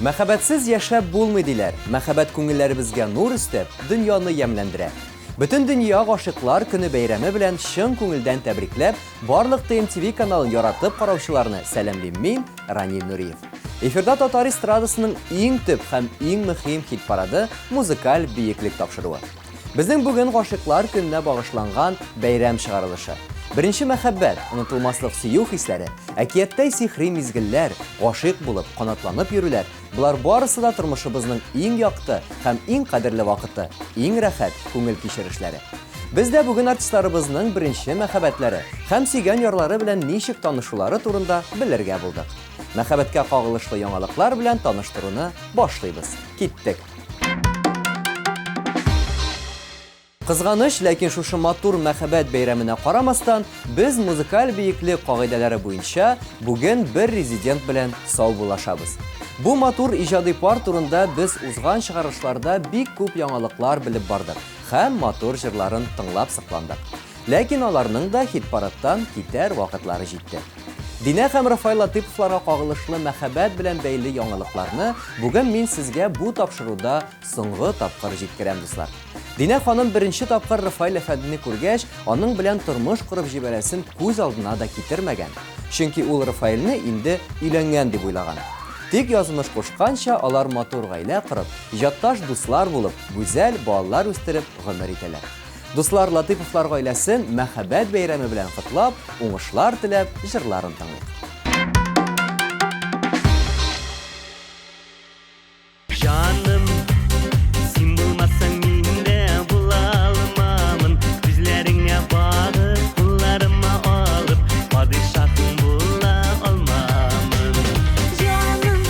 Мәхәббәтсез яшәп булмый диләр. Мәхәббәт күңелләребезгә нур өстәп, дөньяны ямьләндерә. Бөтен дөнья гашыйклар көне бәйрәме белән чын күңелдән тәбрикләп, барлык ТМТV каналын яратып караучыларны сәламлыйм мин, Ранил Нуриев. Эфирда татар эстрадасының иң төп һәм иң мөһим хит парады музыкаль биеклек тапшыруы. Безнең бүген гашыйклар көненә багышланган бәйрәм чыгарылышы. Беренче мәхәббәт, онытылмаслык сөю хисләре, әкияттәй сихри мизгелләр, гашыйк булып, канатланып йөрүләр. Булар барысы да тормышыбызның иң якты һәм иң кадерле вакыты, иң рәхәт күңел кичерешләре. Без дә бүген артистларыбызның беренче мәхәббәтләре һәм сөйгән ярлары белән ничек танышулары турында белергә булдык. Мәхәббәткә кагылышлы яңалыклар белән таныштыруны башлыйбыз. Киттек. Кызганыч, ләкин шушы матур мәхәббәт бәйрәменә карамастан, без музыкаль биеклек кагыйдәләре буенча бүген бер резидент белән саубуллашабыз. Бу матур иҗади пар турында без узган чыгарышларда бик күп яңалыклар белеп бардык һәм матур җырларын тыңлап сыкландык. Ләкин аларның да хит-парадтан китәр вакытлары җитте. Динә һәм Рафаил Латыйповларга кагылышлы мәхәббәт белән бәйле яңалыкларны бүген мин сезгә бу тапшыруда соңгы тапкыр җиткерәм, дуслар. Динә ханым беренче тапкыр Рафаил әфәндене күргәч, аның белән тормыш корып җибәрәсен күз алдына да китермәгән. Чөнки ул Рафаилне инде өйләнгән дип уйлаган. Тик язмыш кушканча алар матур гаилә корып, җатташ дуслар булып, гүзәл балалар үстереп гомер итәләр. Дуслар, Латыйповлар гаиләсен мәхәббәт бәйрәме белән котлап, уңышлар теләп, җырларын тыңлыйк. Жаным, син булмасаң мин дә була алмамын. Күзләреңә багып, кулларыма алып, падишаһың була алмамын. Жаным,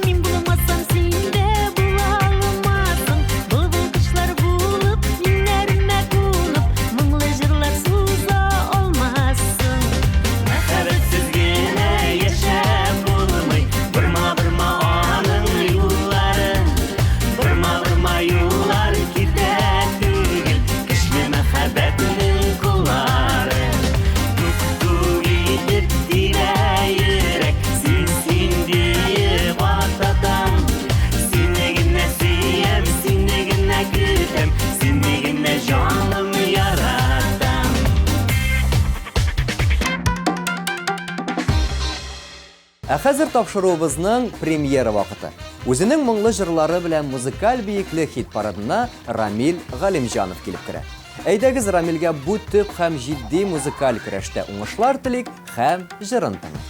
мин булмасам син дә була алмассың. Былбыл кошлар булып, миннәренә кунып, моңлы җырлар суза алмассың. Мәхәббәтсез генә яшәп булмый, бырма-бырма аның юллары, бырма-бырма юллар китә түгел, көчле мәхәббәтнең куллары. Тук-тук итеп тирә йөрәк, син диеп ататам. Сине генә сөям, сине генә көтәм, сине генә җаным яратам. Ә хәзер тапшыруыбызның премьера вакыты. Үзенең моңлы җырлары белән музыкаль биеклек хит парадына Рамил Галимҗанов килеп керә. Әйдәгез Рамилгә бу төп һәм җитди музыкаль көрәштә уңышлар телик һәм җырын тыңлыйк.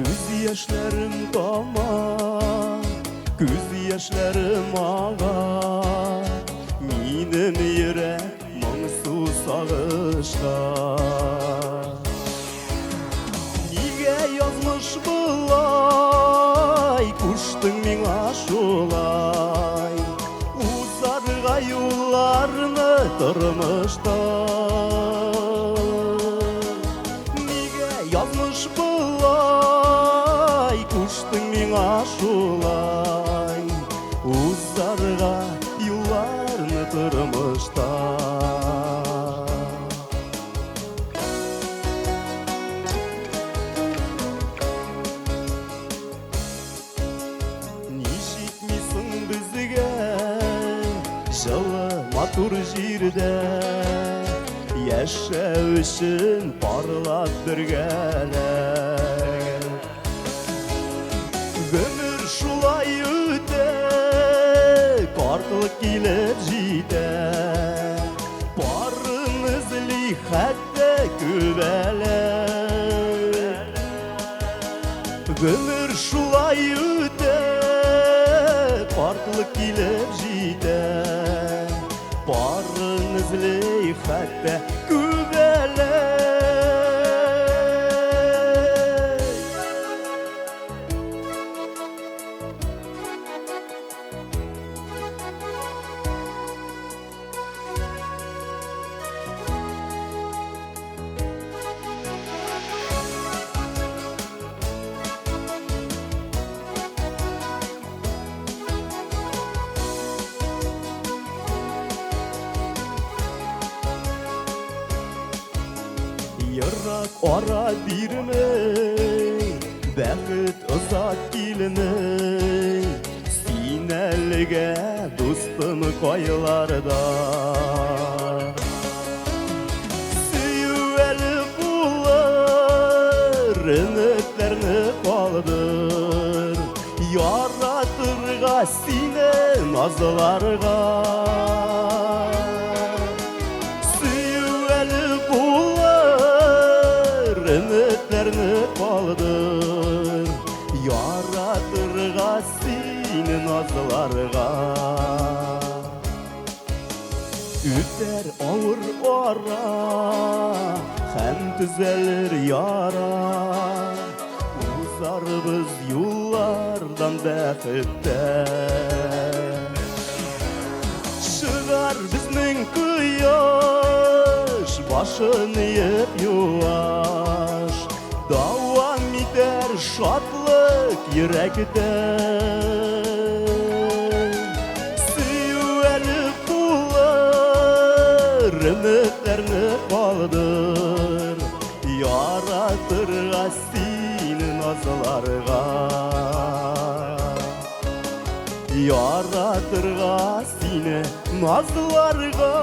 Күз яшьләрем тама, күз яшьләрем ага, минем йөрәк моңсу сагышта. Нигә язмыш булай, куштың миңа шулай, узарга юлларны тормышта. Нигә язмыш булай, куштың миңа шулай, узарга юлларны тормышта. Ничекмисең безгә җылы матур җирдә, яшәү өчен парлап бергәләр. Гомер шулай үтә, картлык килеп җитә, барын эзли хәтта күбәләр. Гомер шулай үтә, картлык килеп җитә, барын эзли хәтта күбәләр. Бырақ ара бирмей, бәхет ұзақ келмей, сен әліге достым қойларда. Сүйу әлі болар, үмітлерні қалдыр, яратырға сені назыларға. Ümitlerini kaldır, yaratırga seni nazlarga. Üter ağır ara, hem düzelir yara. Uzar biz yollardan bәхеттен. Çıgar bizning kıyaş, başını yep yuvaş. Davam eder şatlık yürekte. Süyüveli kullar, ümitlerini kaldır, yaratırga seni nazlarga. Yaratırga seni nazlarga.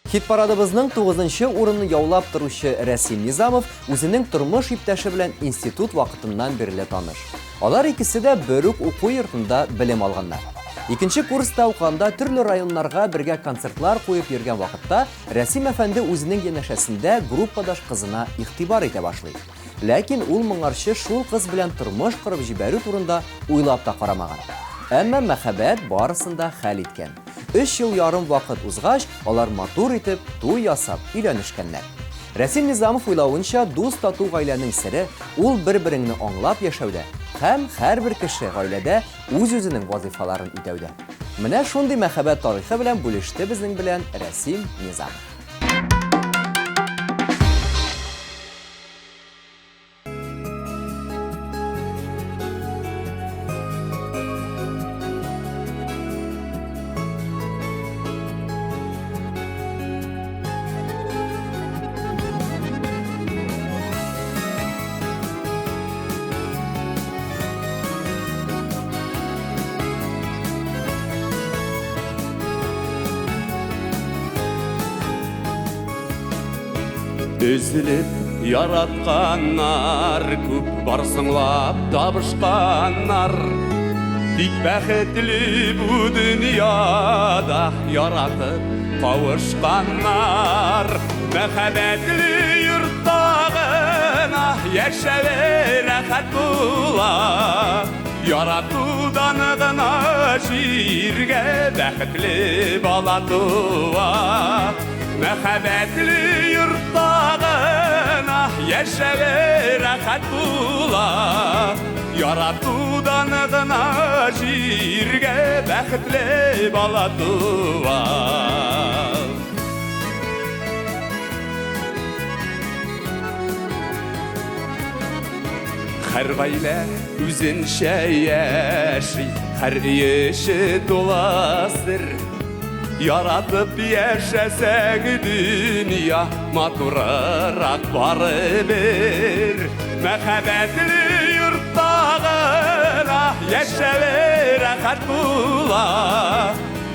Хит парадыбызның 9-нчы урынны яулап торучы Рәсим Низамов үзенең тормыш иптәше белән институт вакытыннан бирле таныш. Алар икесе дә бер үк уку йортында белем алганнар. Икенче курста укганда төрле районнарга бергә концертлар куеп йөргән вакытта Рәсим әфәнде үзенең янәшәсендә группадаш кызына игътибар итә башлый. Ләкин ул моңарчы шул кыз белән тормыш корып җибәрү турында уйлап та карамаган. Әмма мәхәббәт барысында хәл иткән. 3 ел ярым вакыт узгач, алар матур итеп туй ясап өйләнешкәннәр. Рәсим Низамов уйлавынча, дус тату гаиләнең сере ул бер-береңне аңлап яшәүдә һәм һәрбер кеше гаиләдә үз-үзенең вазифаларын үтәүдә. Менә шундый мәхәббәт тарихы белән бүлеште безнең белән Рәсим Низамов. Үзіліп яратқаннар, көп барсыңлап табышқанар. Тик бәхетлі бұ дүнияда яратып қауышқанар. Мәхәббәтлі йұрттағына яшәве рәхәт була. Яратудан гына җиргә бәхетле бала туа. Мәхәббәтле йұрттағына яшәве рәхәт була. Яратудан гына җиргә бәхетле бала туа. Һәр гаилә үзенчә яши, һәр еше туласыр. Яратып яшәсәң дөнья матурырак барыбер. Мәхәббәтле йұрттағына яшәве рәхәт була.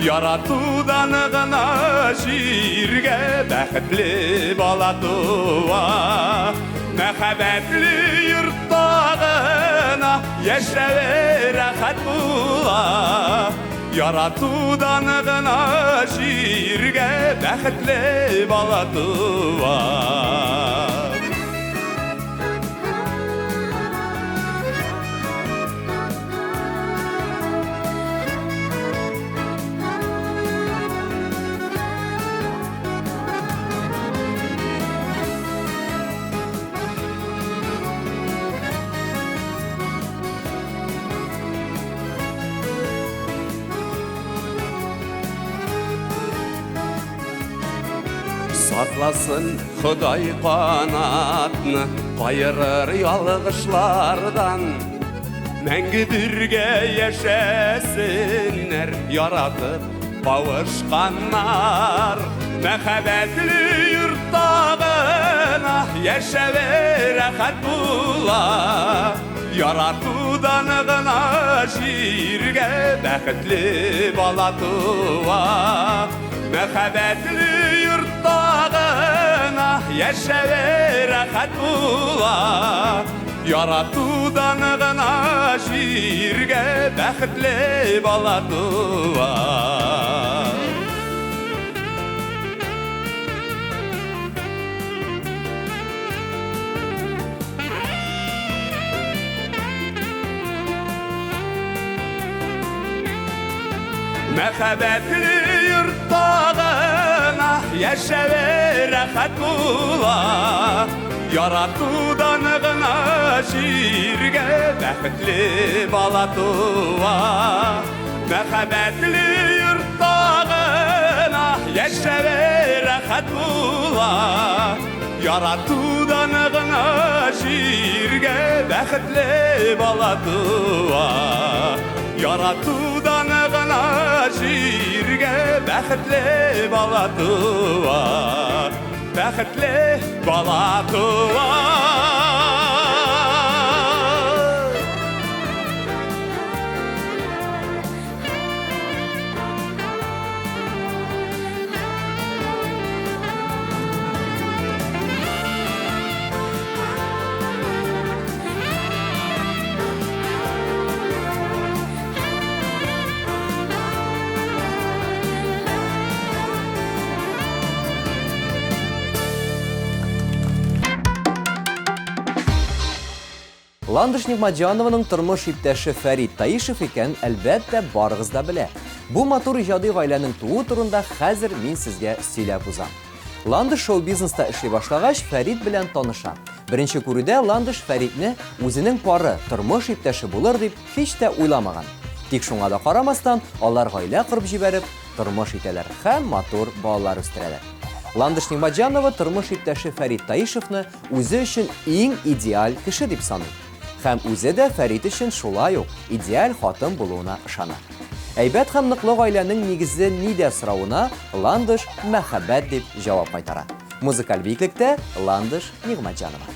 Яратудан гына җиргә бәхетле бала туа. Мәхәббәтле йұрттағына яшәве рәхәт була. Яратудан гына җиргә бәхетле бала туа. Сакласын Ходай канатны, кайырыр ялгышлардан. Мәңгі бірге яшәсеннәр, яратып кавышканнар. Мәхәббәтле йорттагына яшәве рәхәт була. Яратудан гына җиргә бәхетле бала туа. Мәхәббәтле йорттагына яшәве рәхәт була. Яратудан гына җиргә бәхетле бала туа. Мәхәббәтле йорттагына яшәве рәхәт була. Яратудан гына җиргә бәхетле бала туа. Мәхәббәтле йорттагына яшәве рәхәт була. Яратудан гына җиргә бәхетле бала туа. Яратудан гына җиргә бәхетле бала туа. Бәхетле бала туа. Ландыш Нигъмәтҗанованың тормыш иптәше Фәрит Таишев икән, әлбәттә, барыгыз да белә. Бу матур иҗади гаиләнең туу турында хәзер мин сезгә сөйләп узам. Ландыш шоу-бизнеста эшли башлагач, Фәрит белән таныша. Беренче күрүдә Ландыш Фәритне үзенең пары, тормыш иптәше булыр дип һич тә уйламаган. Тик шуңа да карамастан, алар гаилә корып җибәреп, тормыш итәләр һәм матур балалар үстерәләр. Ландыш Нигъмәтҗанова тормыш иптәше Фәрит Таишевны үзе өчен иң идеаль кеше дип саный. Һәм үзе дә Фәрит өчен шулай ук идеаль хатын булуына ышана. Әйбәт һәм ныклы гаиләнең нигезе нидә соравына Ландыш мәхәббәт дип җавап кайтара. Музыкаль биеклектә Ландыш Нигъмәтҗанова.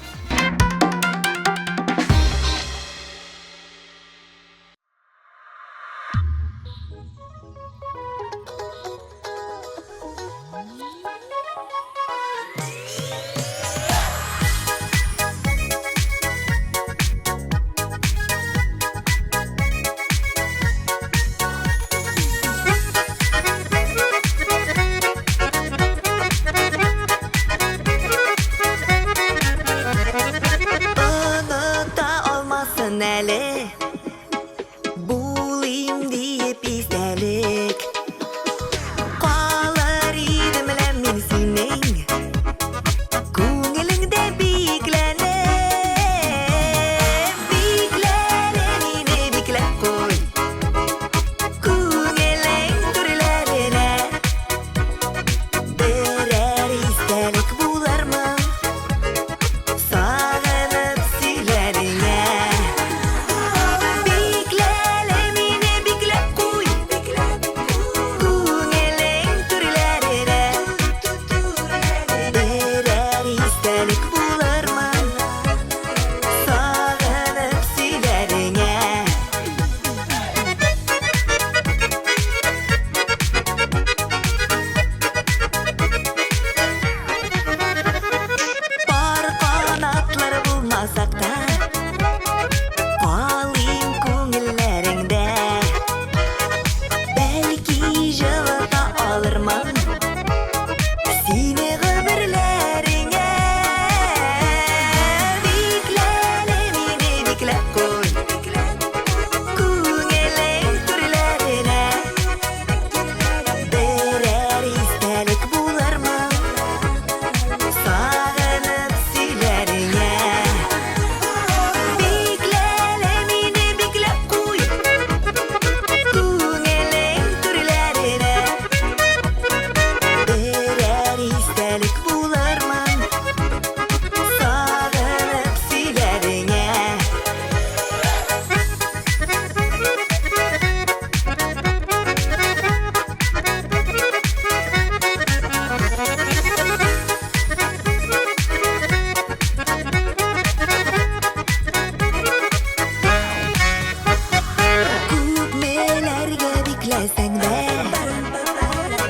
биклесең дә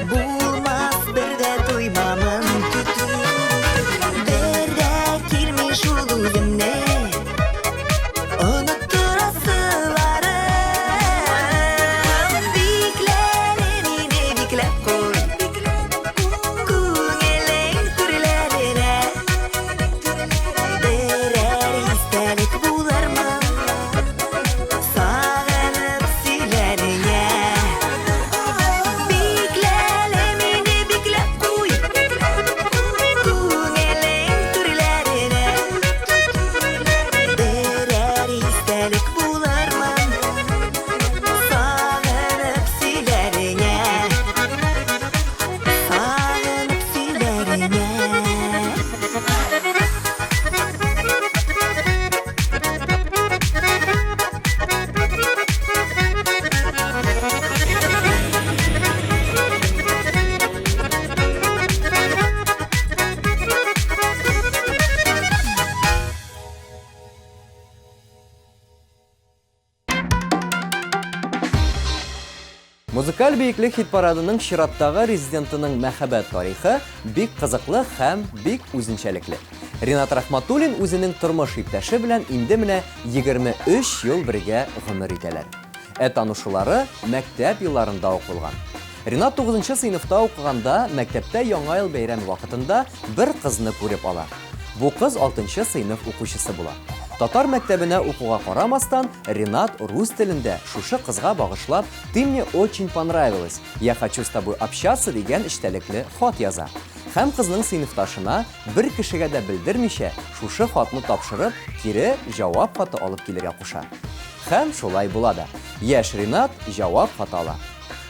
булмас бердә туймамын көтү бердә килми шул үземне unuturasılarım biklere mine biklep koy Күңелең türlerine Берер истәлек булармын Сағынып сөйләреңә Бикләле мине бикләп куй Күңелең türlerine Берер истәлек булармын Сағынып сөйләреңә Сағынып сөйләреңә Музыкаль бейіклік хит-парадының чираттағы резидентінің мәхәбәт тарихы бик қызықлы һәм бик үзенчәлекле. Ринат Рахматуллин үзенең тормыш иптәше белән инде менә 23 ел бергә гомер итәләр. Танышулары мәктәп елларында укылган. Ринат 9-нчы сыйныфта укыганда мәктәптә яңа ел бәйрәме вакытында бер кызны күреп ала. Бу кыз 6-нчы сыйныф укучысы була. Татар мәктәбенә укуга карамастан, Ринат рус телендә шушы кызга багышлап «Ты мне очень понравилась, я хочу с тобой общаться» дигән эчтәлекле хат яза. Һәм кызның сыйныфташына бер кешегә дә белдермичә шушы хатны тапшырып, кире җавап хаты алып килергә куша. Һәм шулай була да. Яшь Ринат җавап хат ала.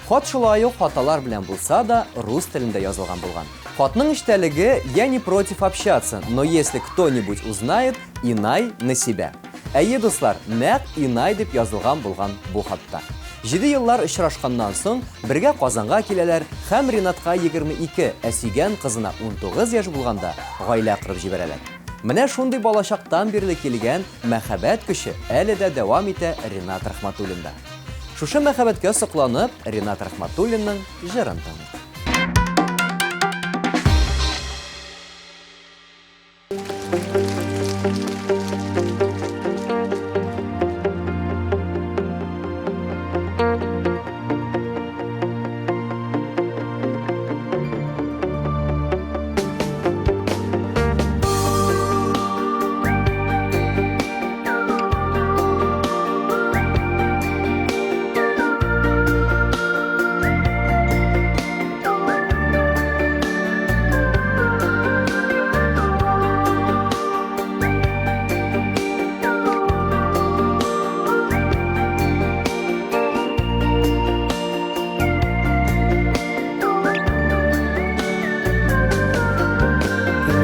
Хат шулай ук хаталар белән булса да рус телендә язылган булган. Хатның эчтәлеге «Я не против общаться, но если кто-нибудь узнает, инай на себя». Әйе, дуслар, нәкъ инай дип язылган булган бу хатта. 7 еллар очрашканнан соң бергә Казанга киләләр һәм Ринатка 22, ә сөйгән кызына 19 яшь булганда гаилә корып җибәрәләр. Менә шундый балачактан бирле килгән мәхәббәт көче әле дә дәвам итә Ринат Рахматуллинда. Шушы мәхәббәткә сокланып, Ринат Рахматуллинның җырын тыңлыйк.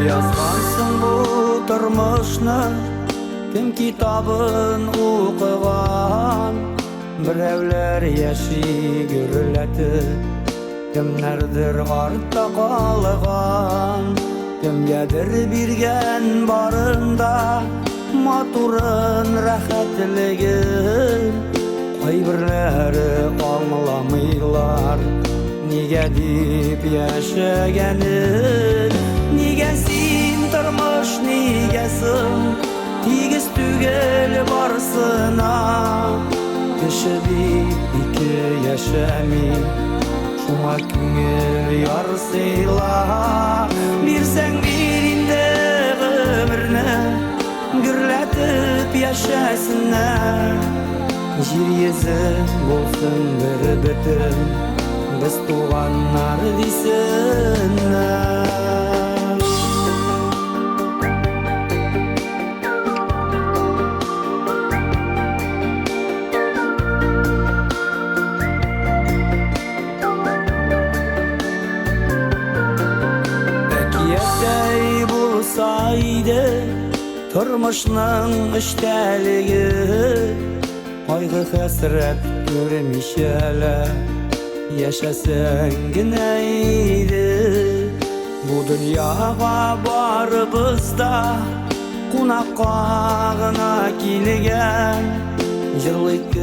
Yazgansın bu tırmışını Kim kitabın okuğan Birevler yaşı gürleti Kimlerdir artta kalgan Kimgedir birgen barında Maturun rahatligi Kaybirleri anlamaylar Nige dip yaşagenin Nigesin tırmış nigesin Tigiz tügel barsına Kişi dip iki yaşami Şuma küngel yarsıyla Bir sen birinde ömrüne Gürletip yaşasınlar Jir yezin bolsun bir bütün Biz tuğanlar desinler Turmuşның iştəligi Qayğı həsrət görmüşələ Yaşasın günəydi Bu dünyağa barımızda Qunaqağına kilgən Yıllık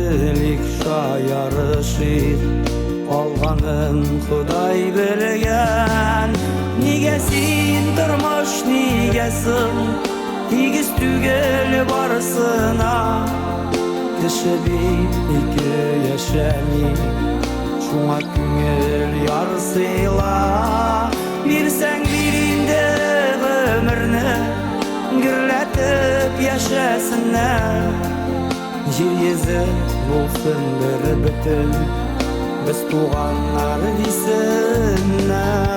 şayarışır туғанын Құдай білген. Неге сен тұрмыш негесің, тегіс түгел барысына. Кіші бейкі яшәми, шуңа күңел ярсыйла. Берсәң берінде ғөмірні, гүрләтіп яшәсіннәр. Жер езі болсын бір бүтін, біз туғаннар дейсіннәр.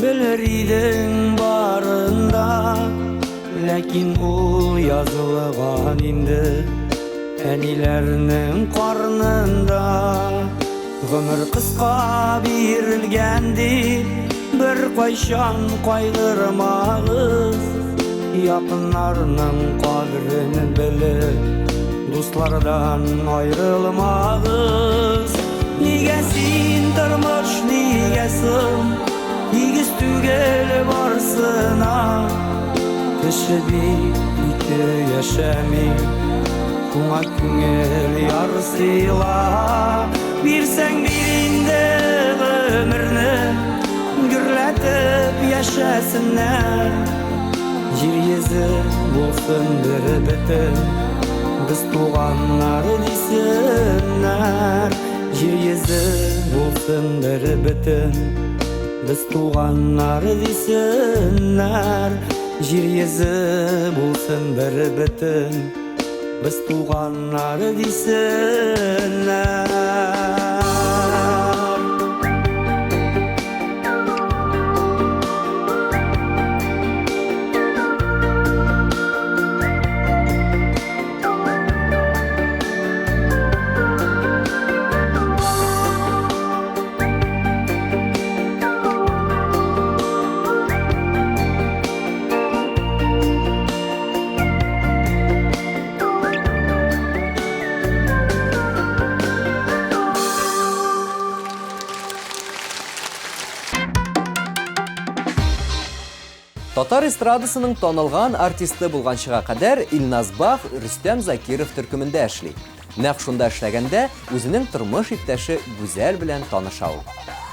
Білер едің барында, ләкин ол yazылған енді әниләрнің қарнында. Ғұмыр қысқа берілгенде бір қайшан қайғырмағыз. Яқынарның қадірін біліп, достардан айрылмағыз. Неге сен тұрмыш негесің, тегіс түгел барсына. Кіші бейкі яшәми, шуңа күңел ярсыйла. Берсәң берінде ғөмірні, гүрләтіп яшәсіннәр. Жер езі болсын бір бүтін, біз туғаннар дейсіннәр. Жер езі болсын бір бүтін, біз туғаннар дейсіннәр. Жер езі болсын бір бүтін, біз туғаннар дейсіннәр. Татар эстрадасының танылған артисты булганчыга кадәр Илназ Бах Рөстәм Закиров төркемендә эшли. Нәкъ шунда эшләгәндә үзенең тормыш иптәше Гүзәл белән таныша ул.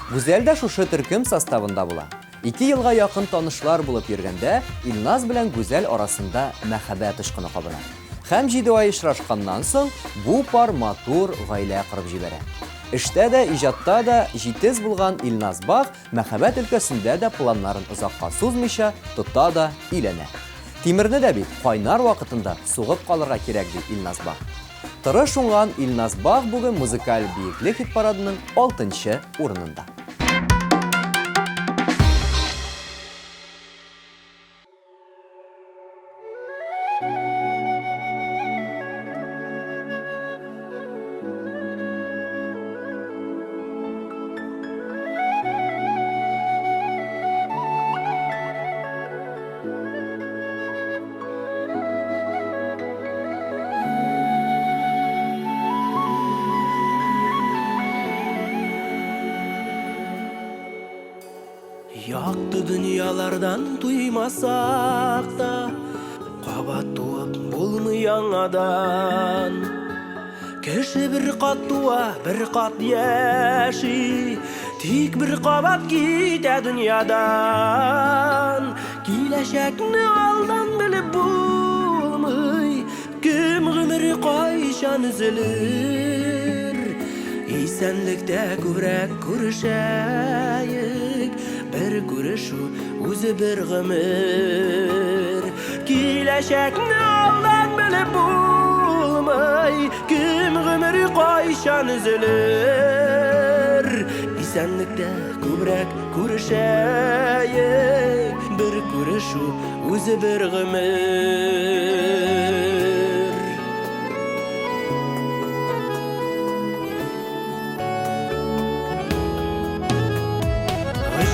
Гүзәл дә шушы төркем составында була. 2 елга якын танышлар булып йөргәндә, Илназ белән Гүзәл арасында мәхәббәт ышкыны кабына. Һәм 7 ай очрашканнан соң бу пар матур гаилә кырып җибәрә. Эштә дә, иҗатта да җитез булган Илназ Бах мәхәббәт өлкәсендә дә планнарын озакка сузмыйча тота да иләнә. Тимерне дә бит кайнар вакытында сугып калырга кирәк ди Илназ Бах. Тырыш уңган Илназ Бах бүген музыкаль биеклек хит парадының 6-нчы урынында. Яқты дүниялардан туймасақ та, қабат туып болмый яңадан. Кіші бір қат туа, бір қат яши, тик бір қабат китә дүниядан. Киләчәкне алдан біліп булмый, кем гомере кайчан үзелер. Исәнлектә күбрәк күрешәйек, bir күрешу үзе bir гомер. Киләчәкне алдан белеп булмый, кем гомере кайчан үзелер. Исәнлектә күбрәк күрешәйек, bir күрешу үзе bir гомер.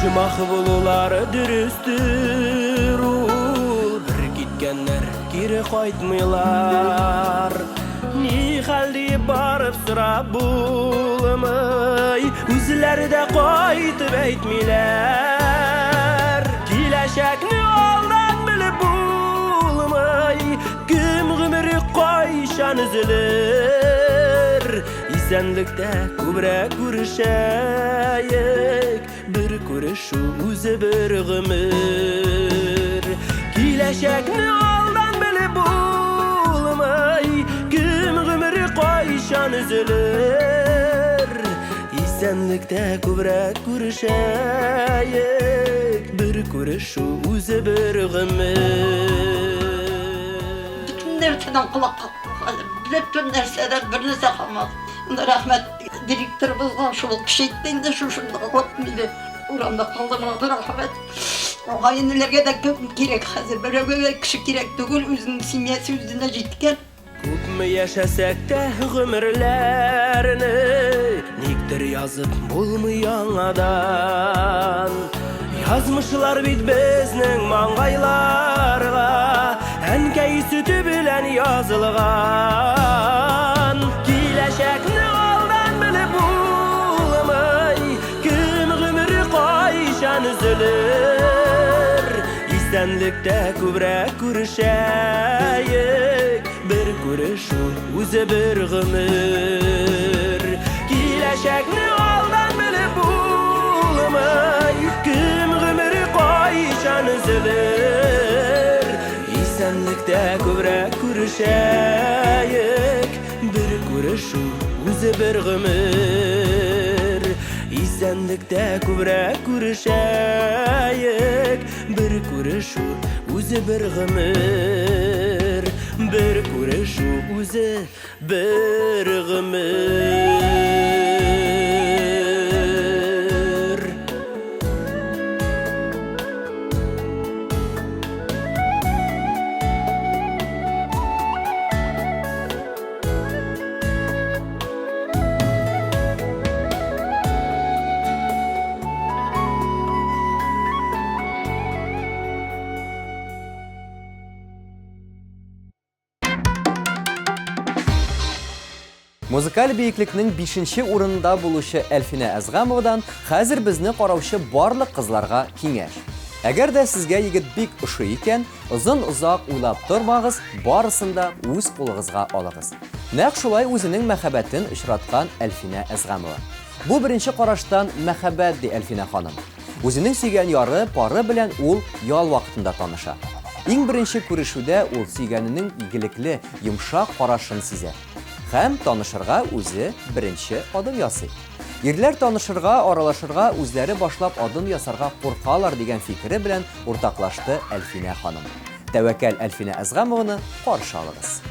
Ожмақ болулары дүрістір ул. Бір кеткенлер кері қайтмайлар. Ни халде барып сұрап булмай, үзләре дә қайтып әйтмиләр. Киләчәкне алдан біліп булмай, кем гомере кайчан үзелер. Исәнлектә күбрәк күрешәек, бер күрешү үзе бер гомер. Киләчәкне алдан біліп булмай, кем гомере кайчан үзелер. Исәнлектә күбрәк күрешәек, бер күрешү үзе бер гомер. Нәрседен құлақ білетін нәрседен бір нәрсе қалмады. Рахмет директорымызға шул күшейтті шушында отмейді. Урамда қалды мұны рахмет. Ағайынлерге де көп керек қазір. Біреуге кіші керек түгіл, өзінің семьясы өзіне жеткен. Күпме яшәсәк тә гомерләрне, никтер язып булмый яңадан. Язмышлар бит безнең маңгайларга, әнкәй сөте белән язылган. Киләчәкне алдан белеп булмай, кем гомере кайчан үзелер. Исәнлектә күбрәк күрешәек, бер күрешү үзе бер гомер. Киләчәкне алдан белеп булмай, кем гомере кайчан үзелер. Исәнлектә күбрәк күрешәек, бер күрешү үзе бер гомер. Исәнлектә күбрәк күрешәек, бер күрешү үзе бер гомер. Бер күрешү үзе бер гомер. Музыкаль бейіклекнің 5-ші урынында булучы Әлфинә Әзгамовадан хәзер безне караучы барлык кызларга киңәш. Әгәр дә сезгә егет бик ошый икән, озын-озак уйлап тормагыз, барысын да үз кулыгызга алыгыз. Нәкъ шулай үзенең мәхәббәтен очраткан Әлфинә Әзгамова. Бу беренче караштан мәхәббәт ди Әлфинә ханым. Үзенең сөйгән яры, пары белән ул ял вакытында таныша. Иң беренче күрешүдә ул сөйгәненең игелекле, йомшак карашын сизә. Һәм танышырга үзе беренче адым ясый. Ирләр танышырга, аралашырга үзләре башлап адым ясарга куркалар дигән фикере белән уртаклашты Әлфинә ханым. Тәвәккәл Әлфинә Әзгамованы каршы алыгыз.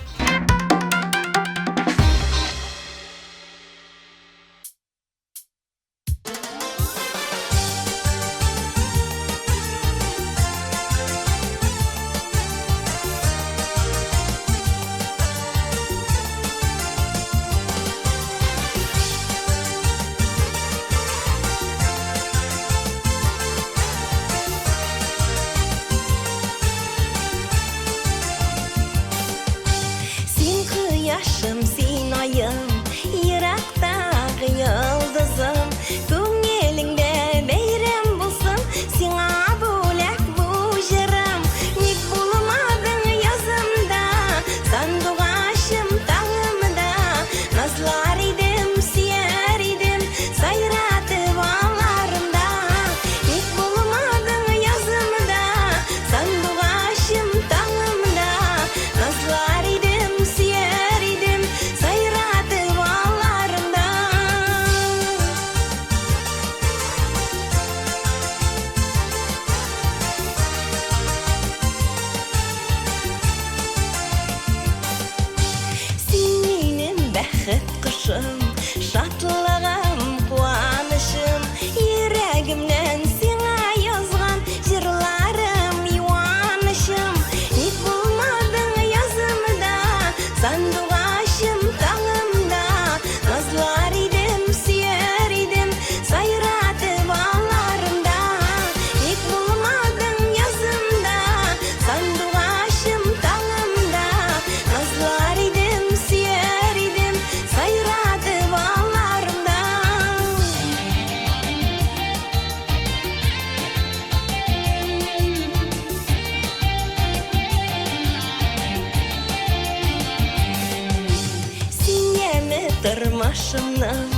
Тырмашымнан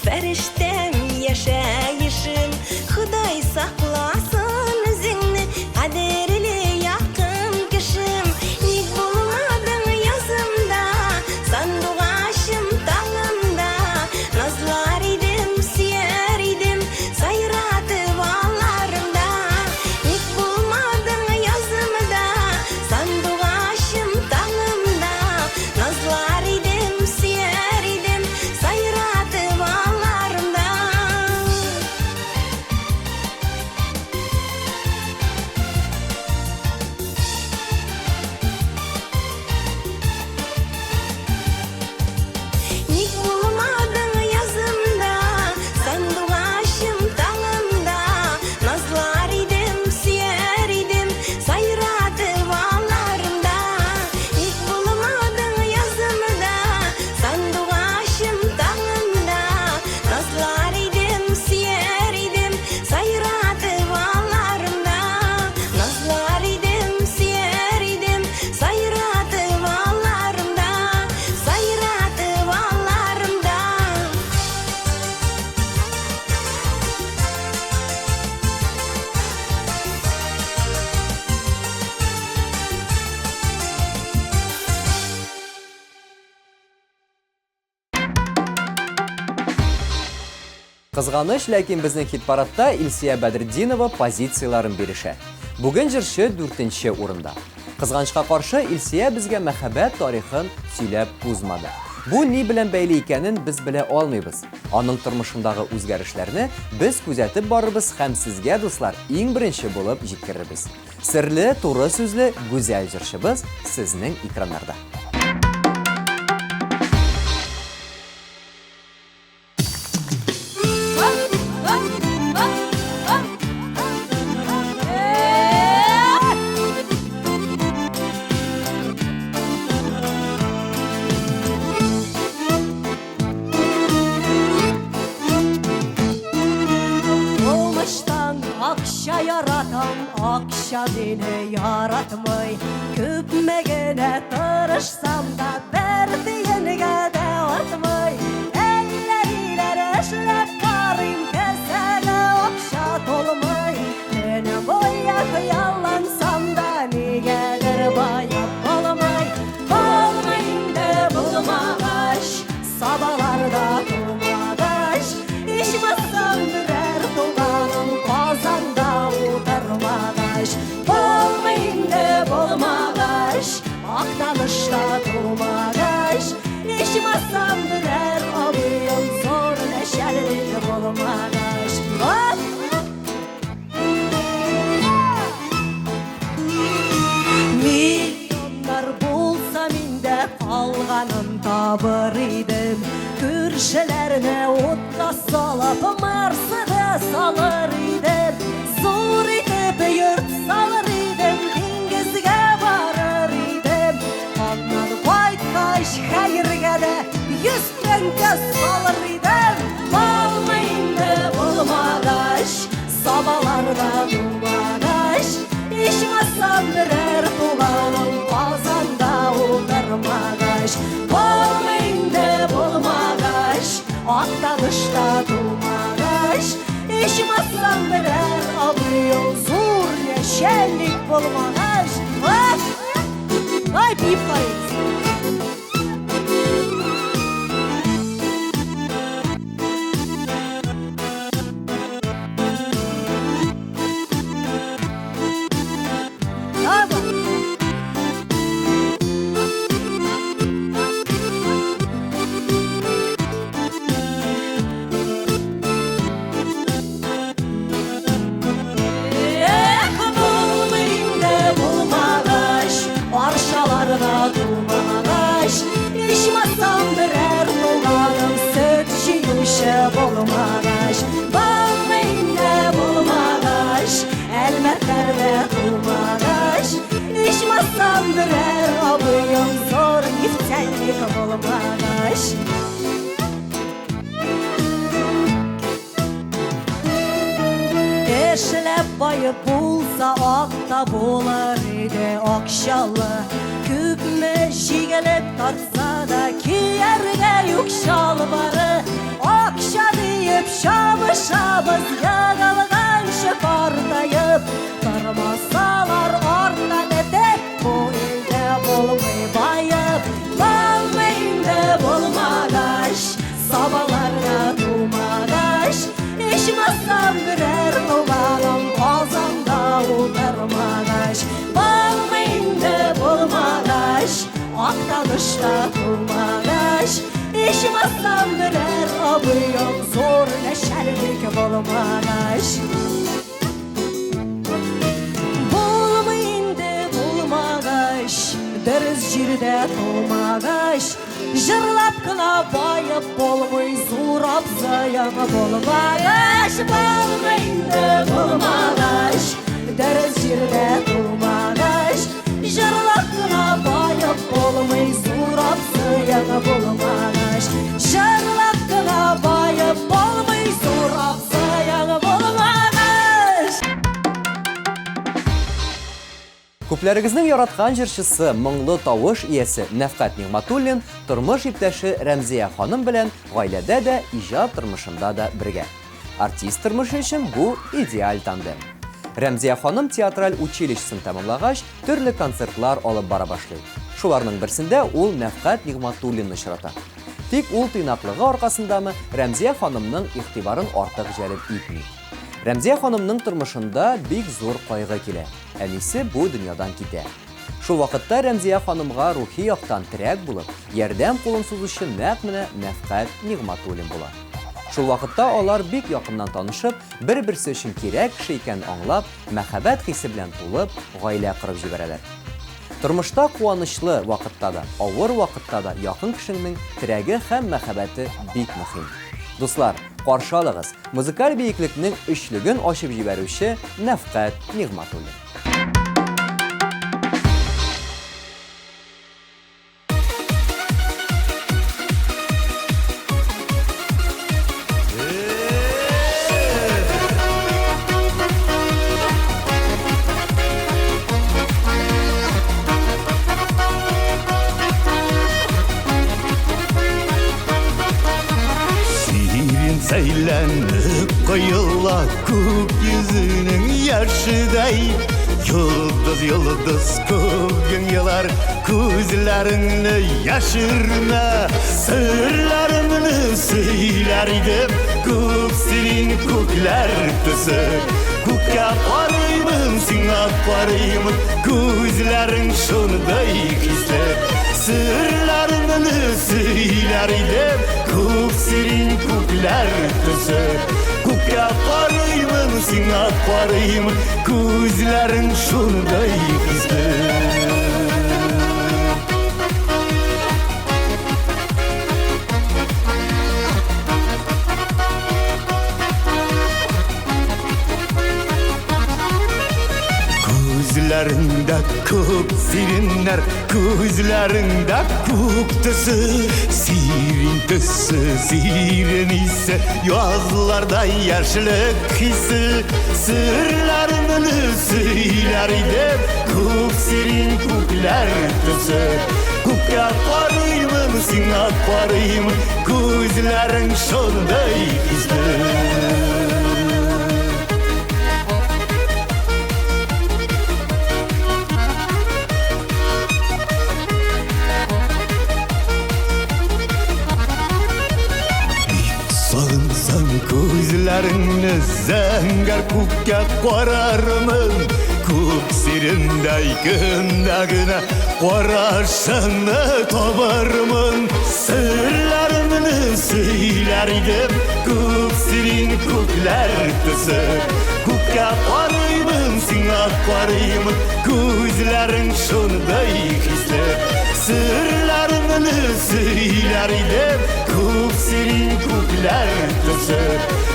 фәрештәм яшәешем Ходай сакласын үзеңне кадерле якын кешем Ник булмадың язымда сандугачым таңымда Назлар идем, сөяр идем сайратып аларымда Ник булмадың язымда сандугачым таңымда Назлар идем, сөяр идем сайратып аларымда Ник булмадың язымда сандугачым таңымда Назлар идем, сөяр идем сайратып аларымда Ник булмадың язымда сандугачым таңымда Назлар идем, сөяр идем сайратып аларымда Назлар идем, сөяр идем сайратып аларымда Сайратып аларымда Кызганыч, ләкин безнең хит-парадта Илсия Бәдретдинова позицияларын бирешә. Бүген җырчы 4нче урында. Кызганычка каршы, Илсия безгә мәхәббәт тарихын сөйләп узмады. Бу ни белән бәйле икәнен без белә алмыйбыз. Аның тормышындагы үзгәрешләрне без күзәтеп барырбыз һәм сезгә, дуслар, иң беренче булып җиткерербез. Серле, туры сүзле, гүзәл җырчыбыз сезнең экраннарда. Olmuştan akşa yaratan akşa beni yaratmay Küpmegene tırışsam da berdiyenge de artmay Elleriyle eşlep karın kesene akşa tolmay Beni boyak yallansam da nigedir bayap olmay Olmayın de bulmagaş sabahlarda durmagaş İşmezsem birer tuğanım kazanda oturmagaş Olmayın de bulmagaş aktanışta durmagaş İşmezsem birer abiyim zor neşeli bulmagaş Milyonlar bulsa minde kalganın tabır idim Kürşelerine otka salıp Mercedes alır idim Zor itip yurt salır idim Dingizge varır idim Ondan koykaş hayırga da 100 tenge salır idim Olmayın de bulmagaş Sabahlarda durmagaş İşmezsem birer tuğanım kazanda oturmagaş Olmayın de bulmagaş aktanışta durmagaş İşmezsem birer abiyim zor neşellik bulmagaş Ay bip kayıt İçmezsem birer tuğanım sütçü yumuşa bulmagaş Bağmayın de bulmagaş elmetlerde bulmagaş İçmezsem birer abiyim zor iftellik bulmagaş Eşlep bayı bulsa akta bular idi akşalı Küpme jigelep tartsa da ki yerge yükşalı Şamışamız yağılgan şıpartayıp Durmasalar orta etek bu ilde bulmay bayıp Balmayında bulmagaş Sabalarga durmagaş İşmazsam birer nugalım Kozamda udarmagaş Balmayında bulmagaş Aktanışta durmagaş İşmazsam birer abıyım Zor neşerlik bulmagaş Bulmayında bulmagaş Deriz jirde tulmagaş Jırlap kına bayıp bolmay Zurap zayan bulmagaş Bulmayında bulmagaş Deriz jirde tulmagaş Jırlap kına bayıp bolmay Zurap zayan bulmagaş Jırlap kına bayıp bolmay Zurap zayan bulmagaş Күпләрегезнең яраткан җырчысы, моңлы тавыш иясе Нәфкать Нигъматуллин тормыш иптәше Рәмзия ханым белән гаиләдә дә, иҗат тормышында да бергә. Артист тормышы өчен бу идеаль тандем. Рәмзия ханым театраль училищесын тәмамлагач, төрле концертлар алып бара башлый. Шуларның берсендә ул Нәфкать Нигъматуллинны очрата. Тик ул тыйнаклыгы аркасындамы Рәмзия ханымның игътибарын артык җәлеп итми. Рәмзия ханымның тормышында бик зур кайгы килә. Әнисе бу дөньядан китә. Шул вакытта Рәмзия ханымга рухи яктан терәк булып, ярдәм кулын сузучы нәкъ менә Нәфкать Нигъматуллин була. Шул вакытта алар бик якыннан танышып, бер-берсе өчен кирәк кеше икән аңлап, мәхәббәт хисе белән тулып, гаилә корып җибәрәләр. Тормышта куанычлы вакытта да, авыр вакытта да якын кешенең терәге һәм мәхәббәте бик мөһим. Дуслар, каршы алыгыз, музыкаль биеклекнең өчлеген ачып җибәрүче Нәфкать Нигъматуллин. Seylenip kıyıla kuk yüzünün yaşıday Yıldız yıldız kugün yılar Kuzlarını yaşırma Sırlarını söylerdim Kuk senin kuklar tüsü Kuka parayımın sina parayımın Kuzların şunday gizler Sırlarını söylerdim Kuk senin kuklar tüsü Kuka parayımın sina parayımın Kuzların şunday gizler Gözlerinde kuk sirinler, gözlerinde kuk tısı Sirin tısı, sirin ise yazlarda yaşlık hissi Sırlarını söylerdim, kuk sirin kuklar tısı Kuka parayımın, sina parayımın, gözlerin şunday gizli Gözlerini zəngər kukka qorarımın Kuk sirinday gündagına Qoraşını tobarımın Sırlarını söylerdim Kuk sirin kuklar tüsü Kukka qorayımın, sina qorayımın Gözlerin şunday hisler Sırlarını söylerdim Kuk sirin kuklar tüsü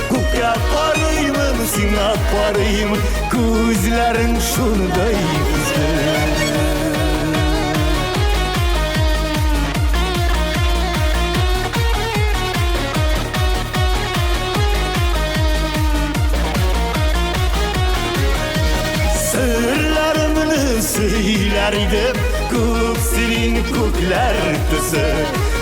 Kuka parayımın, sina parayımın Gözlerin şunday güzel Sırlarını söylerdim Kuk senin kuklar tüsü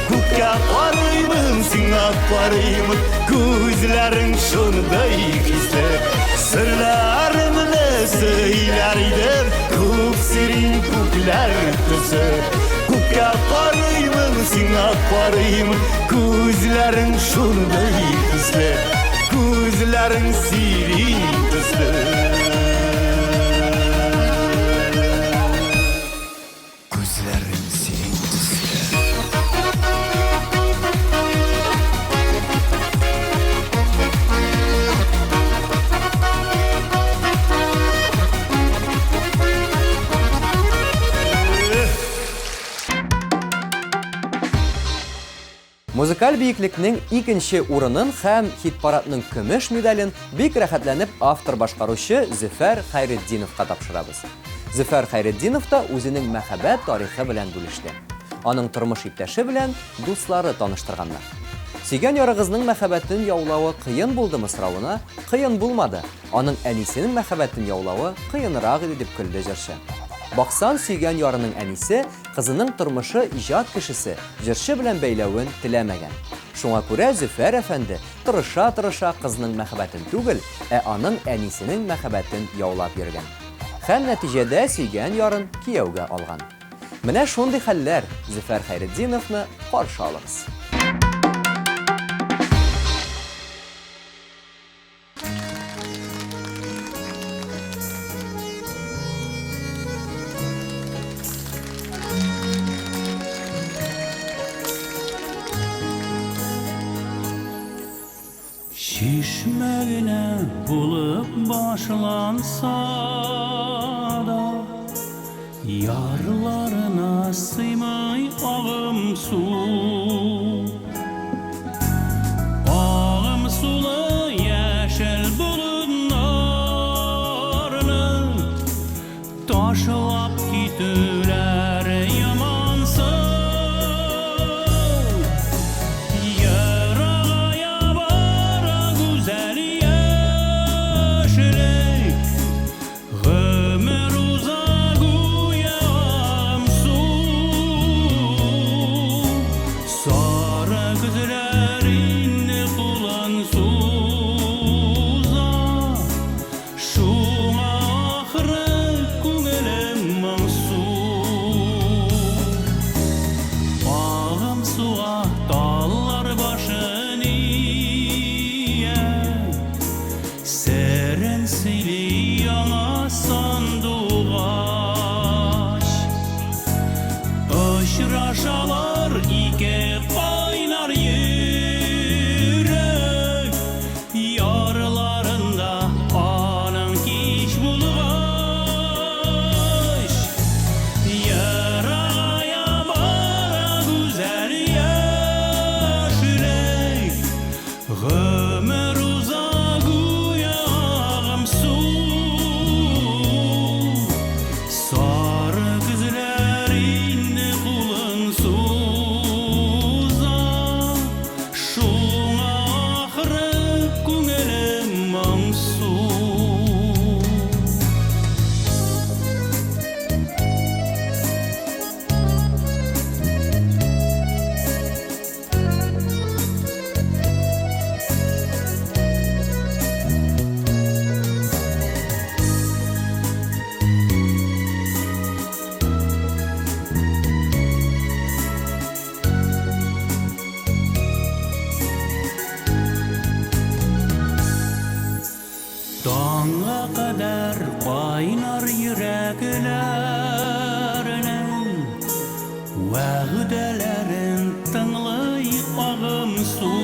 Kuka parayımın, sina сиңа карыймын, күзләрең шундай хисле. Сырларымны сөйләр идем, күп сирин күкләр төсе. Күккә карыймын, сиңа карыймын, күзләрең шундай хисле. Күзләрең сирин төсле. Күзләрең сирин төсле. Музыкаль биеклекнең икенче урынын һәм хит-парадның көмеш медален бик рәхәтләнеп автор башкаручы Зөфәр Хәйретдиновка тапшырабыз. Зөфәр Хәйретдинов та үзенең мәхәббәт тарихы белән бүлеште. Аның тормыш иптәше белән дуслары таныштырганнар. Сөйгән ярыгызның мәхәббәтен яулавы кыен булдымы соравына, кыен булмады. Аның әнисенең мәхәббәтен яулавы кыенрак иде дип көлде җырчы. Баксан сөйгән ярының әнисе кызының тормышы иҗат кешесе җырчы белән бәйләвен теләмәгән. Шуңа күрә Зөфәр әфәнде тырыша-тырыша кызның мәхәббәтен түгел, аның әнисенең мәхәббәтен яулап йөргән. Һәм нәтиҗәдә сөйгән ярын кияүгә алган. Менә шундый хәлләр Зөфәр Хәйретдиновны каршы алыгыз. Şişmegine bulup başlansa da yarlarına sıymay ağım su. Ağım sulu yeşil bulunlarını taşlap gitüler yamansın. Şaşalar iki kaynar yürek yarlarında anın kiş bulgaç yaraya bara güzel yaşrek ömür uzak uyağım su sarı güzlerin Dağına kadar kaynar yüreklerinin vəhdələrin tınlay ağım su.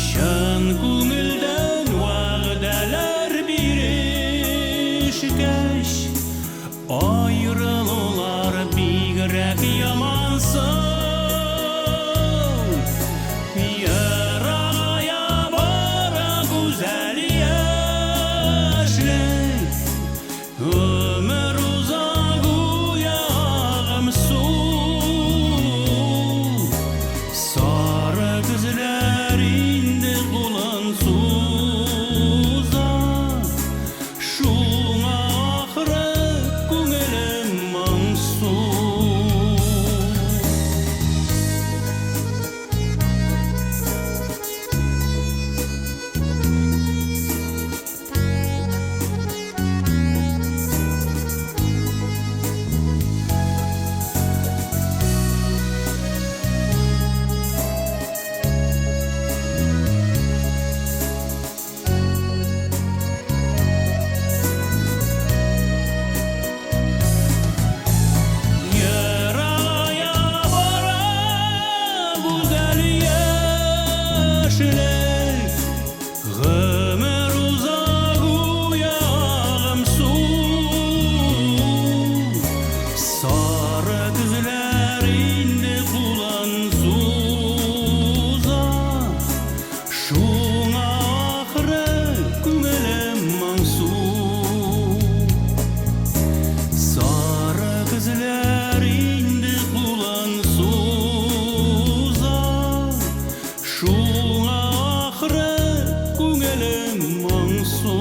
Şən күңелдән vəhdələr birişkəş ayrılılar bigərək yamansın. Ömür uzak uyağım su güzel yaşlar Ömür uzak uyağım su Sarı kızlar indi bulan suza Şuna ahire gümelim mansu Sarı kızlar indi bulan suza Şuna ahire gümelim mansu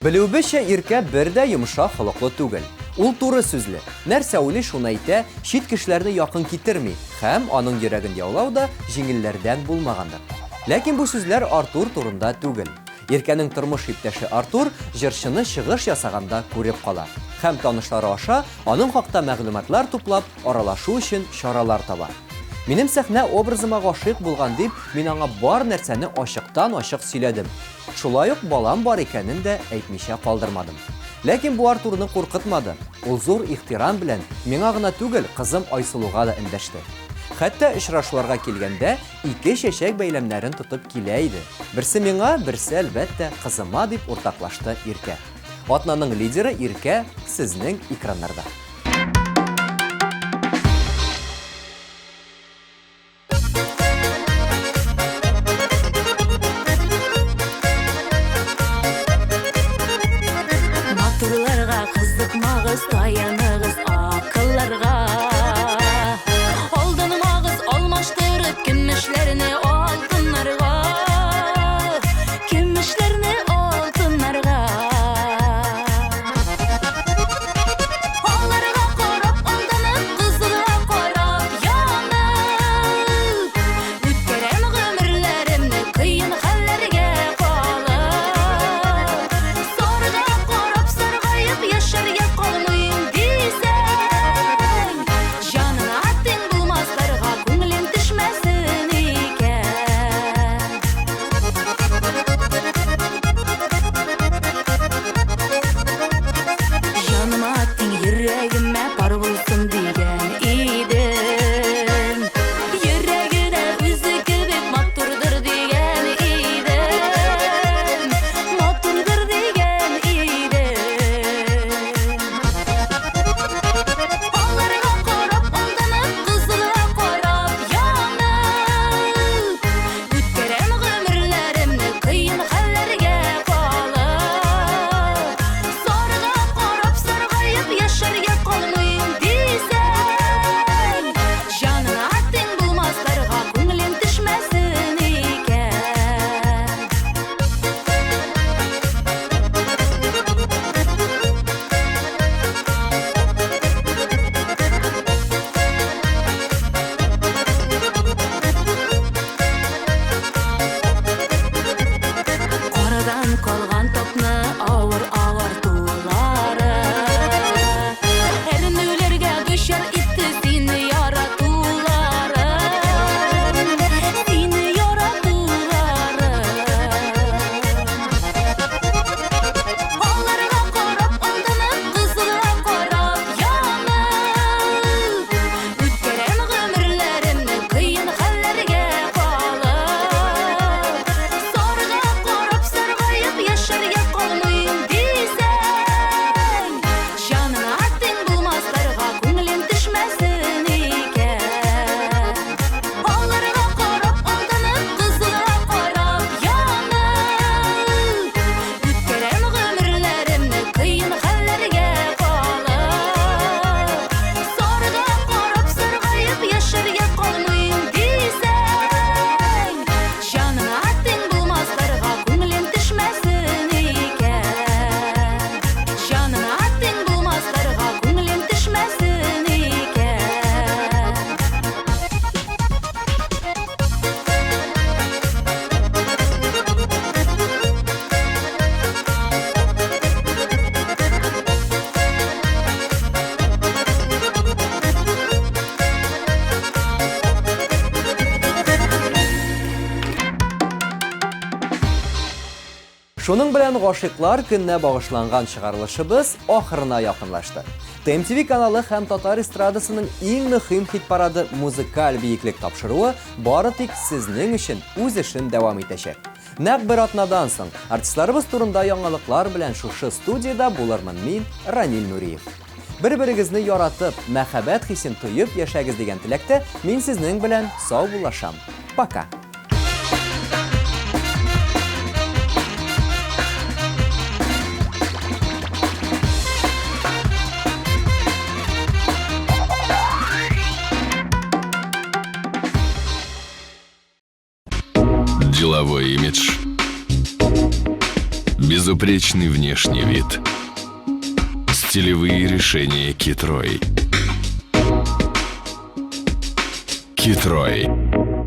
Белүбезчә, иркә бер дә йомшак холыклы түгел. Ул туры сүзле. Нәрсә уйлый, шуны әйтә, чит кешеләрне якын китерми һәм аның йөрәген яулау да җиңелләрдән булмагандыр. Ләкин бу сүзләр Артур турында түгел. Иркәнең тормыш иптәше Артур җырчыны чыгыш ясаганда күреп кала. Һәм танышлары аша аның хакта мәгълүматлар туплап, аралашу өчен чаралар таба. Минем сәхнә образыма гашыйк булган дип, мин аңа бар нәрсәне ачыктан-ачык сөйләдем. Шулай ук балам бар икәнен дә әйтмичә калдырмадым. Ләкин бу Артурны куркытмады. Ул зур ихтирам белән миңа гына түгел, кызым Айсылуга да эндәште. Хәтта очрашуларга килгәндә ике чәчәк бәйләмнәрен тотып килә иде. Берсе миңа, берсе әлбәттә кызыма дип уртаклашты Иркә. Атнаның лидеры Иркә сезнең экраннарда. Матурларга кызыкмагыз, таяныгыз акылларга. Алданмагыз, алмаштырып кимешләрне алтыннарга. Кимешләрне алтыннарга. Алар Шуның белән гашыйклар көненә багышланган чыгарылышыбыз ахырына якынлашты. ТМТV каналы һәм Татар эстрадасының иң мөһим хит-парады музыкаль биеклек тапшыруы бары тик сезнең өчен үз эшен дәвам итәчәк. Нәкъ бер атнадан соң артистларыбыз турында яңалыклар белән шушы студияда булырмын мин, Ранил Нуриев. Бер-берегезне яратып, мәхәббәт хисен тоеп яшәгез дигән теләктә мин сезнең белән сау булашам. Пока. Деловой имидж, безупречный внешний вид, стилевые решения Китрой. Китрой.